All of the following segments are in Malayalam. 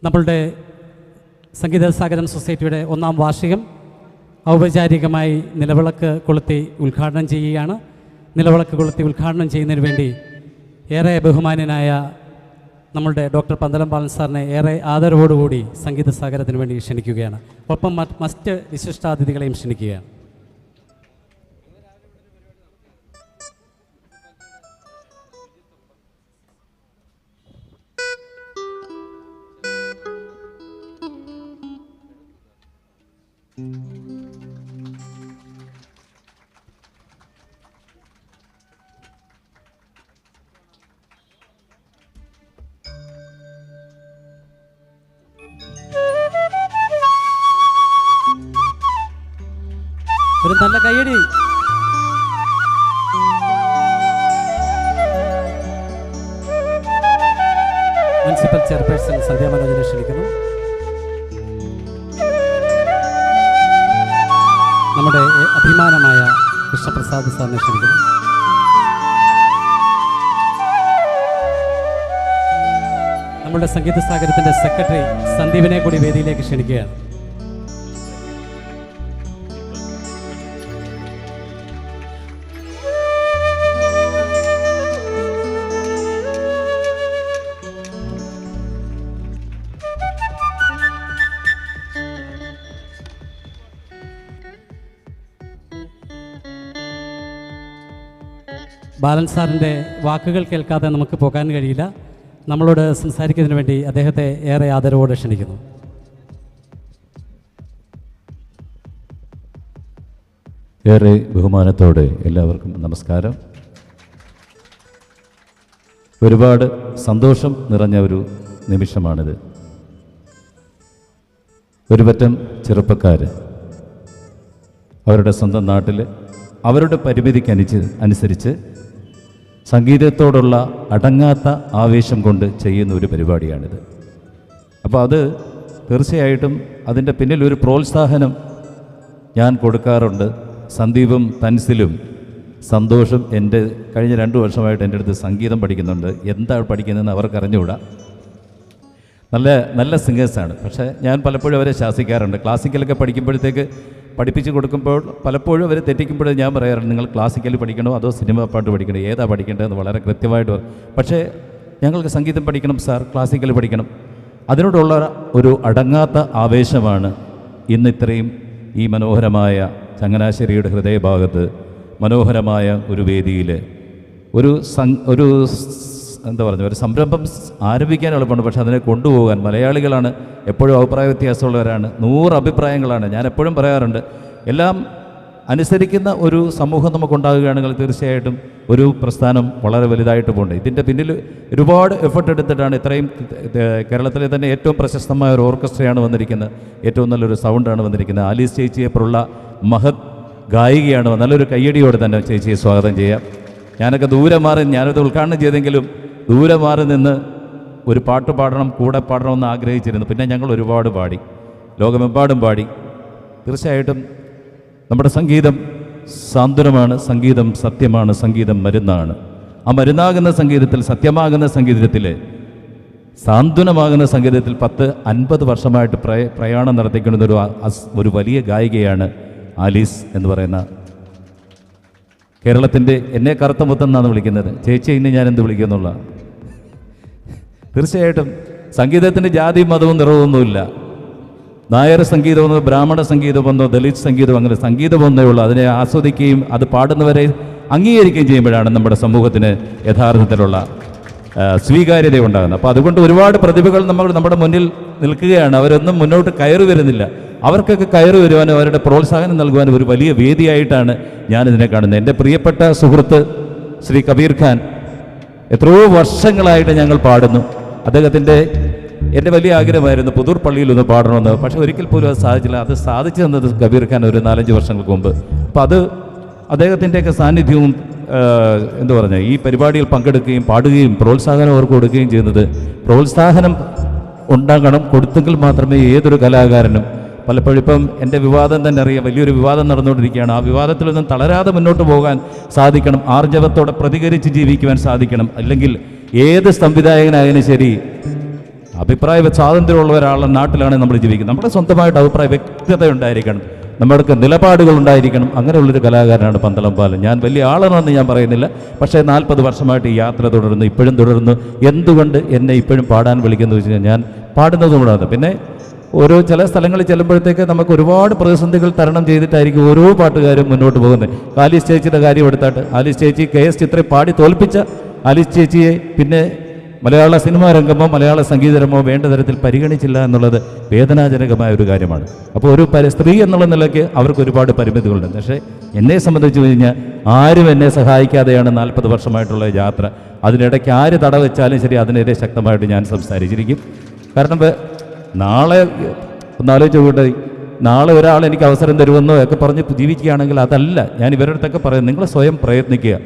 നമ്മളുടെ സംഗീത സാഗരം സൊസൈറ്റിയുടെ 1-ാം വാർഷികം ഔപചാരികമായി നിലവിളക്ക് കൊളുത്തി ഉദ്ഘാടനം ചെയ്യുകയാണ്. നിലവിളക്ക് കൊളുത്തി ഉദ്ഘാടനം ചെയ്യുന്നതിന് വേണ്ടി ഏറെ ബഹുമാന്യനായ നമ്മളുടെ ഡോക്ടർ പന്തളം ബാലൻ സാറിനെ ഏറെ ആദരവോടുകൂടി സംഗീത സാഗരത്തിന് വേണ്ടി ക്ഷണിക്കുകയാണ്. ഒപ്പം മറ്റ് വിശിഷ്ടാതിഥികളെയും ക്ഷണിക്കുകയാണ്. ഒരു നല്ല കയ്യടി. മുനിസിപ്പൽ ചെയർപേഴ്സൺ സന്ധ്യ മനോജിനെ ക്ഷണിക്കുന്നു. നമ്മുടെ അഭിമാനമായ കൃഷ്ണപ്രസാദ് സാറിനെ ക്ഷണിക്കുന്നു. നമ്മുടെ സംഗീത സാഗരത്തിൻ്റെ സെക്രട്ടറി സന്ദീപിനെ കൂടി വേദിയിലേക്ക് ക്ഷണിക്കുകയാണ്. ബാലൻ സാറിൻ്റെ വാക്കുകൾ കേൾക്കാതെ നമുക്ക് പോകാൻ കഴിയില്ല. നമ്മളോട് സംസാരിക്കുന്നതിന് വേണ്ടി അദ്ദേഹത്തെ ഏറെ ആദരവോടെ ക്ഷണിക്കുന്നു. ഏറെ ബഹുമാനത്തോടെ എല്ലാവർക്കും നമസ്കാരം. ഒരുപാട് സന്തോഷം നിറഞ്ഞ ഒരു നിമിഷമാണിത്. ഒരു പറ്റം ചെറുപ്പക്കാർ അവരുടെ സ്വന്തം നാട്ടിൽ അവരുടെ പരിമിതിക്കനുസരിച്ച് സംഗീതത്തോടുള്ള അടങ്ങാത്ത ആവേശം കൊണ്ട് ചെയ്യുന്ന ഒരു പരിപാടിയാണിത്. അപ്പോൾ അത് തീർച്ചയായിട്ടും അതിൻ്റെ പിന്നിൽ ഒരു പ്രോത്സാഹനം ഞാൻ കൊടുക്കാറുണ്ട്. സന്ദീപും തൻസിലും സന്തോഷം എൻ്റെ കഴിഞ്ഞ 2 വർഷമായിട്ട് എൻ്റെ അടുത്ത് സംഗീതം പഠിക്കുന്നുണ്ട്. എന്താണ് പഠിക്കുന്നതെന്ന് അവർക്കറിഞ്ഞുകൂടാ. നല്ല നല്ല സിംഗേഴ്സാണ്. പക്ഷേ ഞാൻ പലപ്പോഴും അവരെ ശാസിക്കാറുണ്ട്. ക്ലാസിക്കലൊക്കെ പഠിക്കുമ്പോഴത്തേക്ക് പഠിപ്പിച്ച് കൊടുക്കുമ്പോൾ പലപ്പോഴും അവർ തെറ്റിക്കുമ്പോൾ ഞാൻ പറയാറുണ്ട്, നിങ്ങൾ ക്ലാസിക്കൽ പഠിക്കണോ അതോ സിനിമ പാട്ട് പഠിക്കണോ, ഏതാ പഠിക്കേണ്ടതെന്ന് വളരെ കൃത്യമായിട്ട് പറയും. പക്ഷേ ഞങ്ങൾക്ക് സംഗീതം പഠിക്കണം സാർ, ക്ലാസിക്കൽ പഠിക്കണം. അതിനോടുള്ള ഒരു അടങ്ങാത്ത ആവേശമാണ് ഇന്ന് ഇത്രയും ഈ മനോഹരമായ ചങ്ങനാശ്ശേരിയുടെ ഹൃദയഭാഗത്ത് മനോഹരമായ ഒരു വേദിയിൽ ഒരു എന്താ പറയുക, ഒരു സംരംഭം ആരംഭിക്കാൻ എളുപ്പമാണ്. പക്ഷെ അതിനെ കൊണ്ടുപോകാൻ മലയാളികളാണ് എപ്പോഴും അഭിപ്രായ വ്യത്യാസമുള്ളവരാണ്. 100 അഭിപ്രായങ്ങളാണ്. ഞാൻ എപ്പോഴും പറയാറുണ്ട്, എല്ലാം അനുസരിക്കുന്ന ഒരു സമൂഹം നമുക്കുണ്ടാകുകയാണെങ്കിൽ തീർച്ചയായിട്ടും ഒരു പ്രസ്ഥാനം വളരെ വലുതായിട്ട് പോകുന്നുണ്ട്. ഇതിൻ്റെ പിന്നിൽ ഒരുപാട് എഫർട്ട് എടുത്തിട്ടാണ് ഇത്രയും കേരളത്തിലെ തന്നെ ഏറ്റവും പ്രശസ്തമായ ഒരു ഓർക്കസ്ട്രയാണ് വന്നിരിക്കുന്നത്. ഏറ്റവും നല്ലൊരു സൗണ്ടാണ് വന്നിരിക്കുന്നത്. ആലീസ് ചേച്ചിയെപ്പോലുള്ള മഹത് ഗായികയാണ്. നല്ലൊരു കയ്യടിയോടെ തന്നെ ചേച്ചിയെ സ്വാഗതം ചെയ്യാം. ഞാനൊക്കെ ദൂരെ മാറി, ഞാനത് ഉദ്ഘാടനം ചെയ്തെങ്കിലും ദൂരെ മാറി നിന്ന് ഒരു പാട്ട് പാടണം, കൂടെ പാടണമെന്ന് ആഗ്രഹിച്ചിരുന്നു. പിന്നെ ഞങ്ങൾ ഒരുപാട് പാടി, ലോകമെമ്പാടും പാടി. തീർച്ചയായിട്ടും നമ്മുടെ സംഗീതം സാന്ത്വനമാണ്, സംഗീതം സത്യമാണ്, സംഗീതം മരുന്നാണ്. ആ മരുന്നാകുന്ന സംഗീതത്തിൽ, സത്യമാകുന്ന സംഗീതത്തിൽ, സാന്ത്വനമാകുന്ന സംഗീതത്തിൽ 10-50 വർഷമായിട്ട് പ്രയാണം നടത്തിക്കുന്ന ഒരു വലിയ ഗായികയാണ് ആലീസ് എന്ന് പറയുന്ന. കേരളത്തിൻ്റെ എന്നെ കറുത്ത മുത്തെന്നാണ് വിളിക്കുന്നത്. ചേച്ചി ഇന്ന് ഞാൻ എന്ത് വിളിക്കുന്നുള്ള. തീർച്ചയായിട്ടും സംഗീതത്തിൻ്റെ ജാതിയും മതവും നിറവൊന്നുമില്ല. നായർ സംഗീതമെന്നോ ബ്രാഹ്മണ സംഗീതമെന്നോ ദലിത് സംഗീതം, അങ്ങനെ സംഗീതമൊന്നേ ഉള്ളൂ. അതിനെ ആസ്വദിക്കുകയും അത് പാടുന്നവരെ അംഗീകരിക്കുകയും ചെയ്യുമ്പോഴാണ് നമ്മുടെ സമൂഹത്തിന് യഥാർത്ഥത്തിലുള്ള സ്വീകാര്യത ഉണ്ടാകുന്നത്. അപ്പോൾ അതുകൊണ്ട് ഒരുപാട് പ്രതിഭകൾ നമ്മുടെ മുന്നിൽ നിൽക്കുകയാണ്. അവരൊന്നും മുന്നോട്ട് കയറി വരുന്നില്ല. അവർക്കൊക്കെ കയറി വരുവാനും അവരുടെ പ്രോത്സാഹനം നൽകുവാനും ഒരു വലിയ വേദിയായിട്ടാണ് ഞാനിതിനെ കാണുന്നത്. എൻ്റെ പ്രിയപ്പെട്ട സുഹൃത്ത് ശ്രീ കബീർ ഖാൻ എത്രയോ വർഷങ്ങളായിട്ട് ഞങ്ങൾ പാടുന്നു. എൻ്റെ വലിയ ആഗ്രഹമായിരുന്നു പുതൂർ പള്ളിയിൽ ഒന്ന് പാടണമെന്ന്. പക്ഷെ ഒരിക്കൽ പോലും അത് സാധിച്ചില്ല. അത് സാധിച്ചു തന്നത് കബീർ ഖാൻ ഒരു 4-5 വർഷങ്ങൾക്ക് മുമ്പ്. അപ്പോൾ അത് അദ്ദേഹത്തിൻ്റെയൊക്കെ സാന്നിധ്യവും എന്താ പറയുക, ഈ പരിപാടിയിൽ പങ്കെടുക്കുകയും പാടുകയും പ്രോത്സാഹനം അവർക്ക് കൊടുക്കുകയും ചെയ്യുന്നത്. പ്രോത്സാഹനം ഉണ്ടാകണം, കൊടുത്തെങ്കിൽ മാത്രമേ ഏതൊരു കലാകാരനും പലപ്പോഴും ഇപ്പം എൻ്റെ വിവാദം തന്നെ അറിയാം, വലിയൊരു വിവാദം നടന്നുകൊണ്ടിരിക്കുകയാണ്. ആ വിവാദത്തിലൊന്നും തളരാതെ മുന്നോട്ട് പോകാൻ സാധിക്കണം, ആർജവത്തോടെ പ്രതികരിച്ച് ജീവിക്കുവാൻ സാധിക്കണം. അല്ലെങ്കിൽ ഏത് സംവിധായകനായാലും ശരി, അഭിപ്രായ സ്വാതന്ത്ര്യമുള്ള ഒരാളുടെ നാട്ടിലാണ് നമ്മൾ ജീവിക്കുന്നത്. നമ്മുടെ സ്വന്തമായിട്ട് അഭിപ്രായ വ്യക്തത ഉണ്ടായിരിക്കണം, നമ്മൾക്ക് നിലപാടുകൾ ഉണ്ടായിരിക്കണം. അങ്ങനെയുള്ളൊരു കലാകാരനാണ് പന്തളം ബാലൻ. ഞാൻ വലിയ ആളാണെന്ന് ഞാൻ പറയുന്നില്ല, പക്ഷേ 40 വർഷമായിട്ട് ഈ യാത്ര തുടരുന്നു, ഇപ്പോഴും തുടരുന്നു. എന്തുകൊണ്ട് എന്നെ ഇപ്പോഴും പാടാൻ വിളിക്കുന്നു വെച്ച് കഴിഞ്ഞാൽ ഞാൻ പാടുന്നതുകൊണ്ടാണ്. പിന്നെ ഓരോ ചില സ്ഥലങ്ങളിൽ ചെല്ലുമ്പോഴത്തേക്ക് നമുക്ക് ഒരുപാട് പ്രതിസന്ധികൾ തരണം ചെയ്തിട്ടായിരിക്കും ഓരോ പാട്ടുകാരും മുന്നോട്ട് പോകുന്നത്. ആലീസ് ചേച്ചിയുടെ കാര്യം എടുത്താട്ട്, ആലീസ് ചേച്ചി KS ചിത്രയെ പാടി തോൽപ്പിച്ച ആലീസ് ചേച്ചിയെ പിന്നെ മലയാള സിനിമാ രംഗമോ മലയാള സംഗീതരമോ വേണ്ട തരത്തിൽ പരിഗണിച്ചില്ല എന്നുള്ളത് വേദനാജനകമായ ഒരു കാര്യമാണ്. അപ്പോൾ ഒരു സ്ത്രീ എന്നുള്ള നിലയ്ക്ക് അവർക്ക് ഒരുപാട് പരിമിതികളുണ്ട്. പക്ഷേ എന്നെ സംബന്ധിച്ച് കഴിഞ്ഞാൽ ആരും എന്നെ സഹായിക്കാതെയാണ് 40 വർഷമായിട്ടുള്ള യാത്ര. അതിനിടയ്ക്ക് ആര് തടവെച്ചാലും ശരി അതിനെതിരെ ശക്തമായിട്ട് ഞാൻ സംസാരിച്ചിരിക്കും. കാരണം നാളെ ഒന്നാലോചിച്ചോട്ടെ, നാളെ ഒരാൾ എനിക്ക് അവസരം തരുമെന്നോ ഒക്കെ പറഞ്ഞ് ജീവിക്കുകയാണെങ്കിൽ അതല്ല ഞാൻ ഇവരുടെ അടുത്തൊക്കെ പറയുന്നത്. നിങ്ങൾ സ്വയം പ്രയത്നിക്കുക,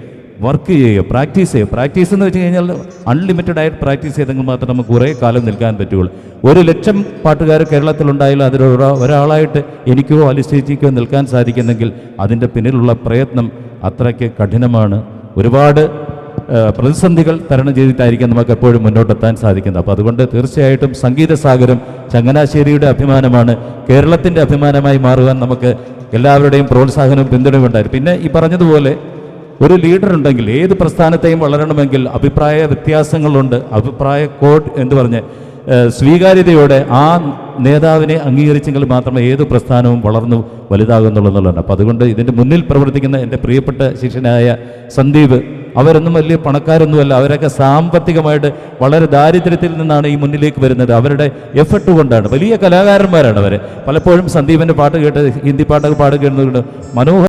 വർക്ക് ചെയ്യുക, പ്രാക്ടീസ് ചെയ്യുക. പ്രാക്ടീസ് എന്ന് വെച്ച് കഴിഞ്ഞാൽ അൺലിമിറ്റഡ് ആയിട്ട് പ്രാക്ടീസ് ചെയ്തെങ്കിൽ മാത്രം നമുക്ക് കുറേ കാലം നിൽക്കാൻ പറ്റുള്ളൂ. 1,00,000 പാട്ടുകാർ കേരളത്തിലുണ്ടായാലും അതിൽ ഒരാളായിട്ട് എനിക്കോ ആലീസ് ചേച്ചിക്കോ നിൽക്കാൻ സാധിക്കുന്നെങ്കിൽ അതിൻ്റെ പിന്നിലുള്ള പ്രയത്നം അത്രയ്ക്ക് കഠിനമാണ്. ഒരുപാട് പ്രതിസന്ധികൾ തരണം ചെയ്തിട്ടായിരിക്കും നമുക്ക് എപ്പോഴും മുന്നോട്ടെത്താൻ സാധിക്കുന്നത്. അപ്പോൾ അതുകൊണ്ട് തീർച്ചയായിട്ടും സംഗീത സാഗരം ചങ്ങനാശ്ശേരിയുടെ അഭിമാനമാണ്, കേരളത്തിൻ്റെ അഭിമാനമായി മാറുവാൻ നമുക്ക് എല്ലാവരുടെയും പ്രോത്സാഹനവും പിന്തുണയും ഉണ്ടായിരുന്നു. പിന്നെ ഈ പറഞ്ഞതുപോലെ ഒരു ലീഡർ ഉണ്ടെങ്കിൽ ഏത് പ്രസ്ഥാനത്തെയും വളരണമെങ്കിൽ അഭിപ്രായ വ്യത്യാസങ്ങളുണ്ട്. അഭിപ്രായ കോഡ് എന്ന് പറഞ്ഞ് സ്വീകാര്യതയോടെ ആ നേതാവിനെ അംഗീകരിച്ചെങ്കിൽ മാത്രമേ ഏത് പ്രസ്ഥാനവും വളർന്നു വലുതാകുന്നുള്ളതാണ്. അപ്പോൾ അതുകൊണ്ട് ഇതിൻ്റെ മുന്നിൽ പ്രവർത്തിക്കുന്ന എൻ്റെ പ്രിയപ്പെട്ട ശിഷ്യനായ സന്ദീപ്, അവരൊന്നും വലിയ പണക്കാരൊന്നുമല്ല, അവരൊക്കെ സാമ്പത്തികമായിട്ട് വളരെ ദാരിദ്ര്യത്തിൽ നിന്നാണ് ഈ മുന്നിലേക്ക് വരുന്നത്. അവരുടെ എഫർട്ട് കൊണ്ടാണ്. വലിയ കലാകാരന്മാരാണ് അവർ. പലപ്പോഴും സന്ദീപിൻ്റെ പാട്ട് കേട്ട് ഹിന്ദി പാട്ടൊക്കെ പാടുകയെന്നുകൊണ്ട് മനോഹര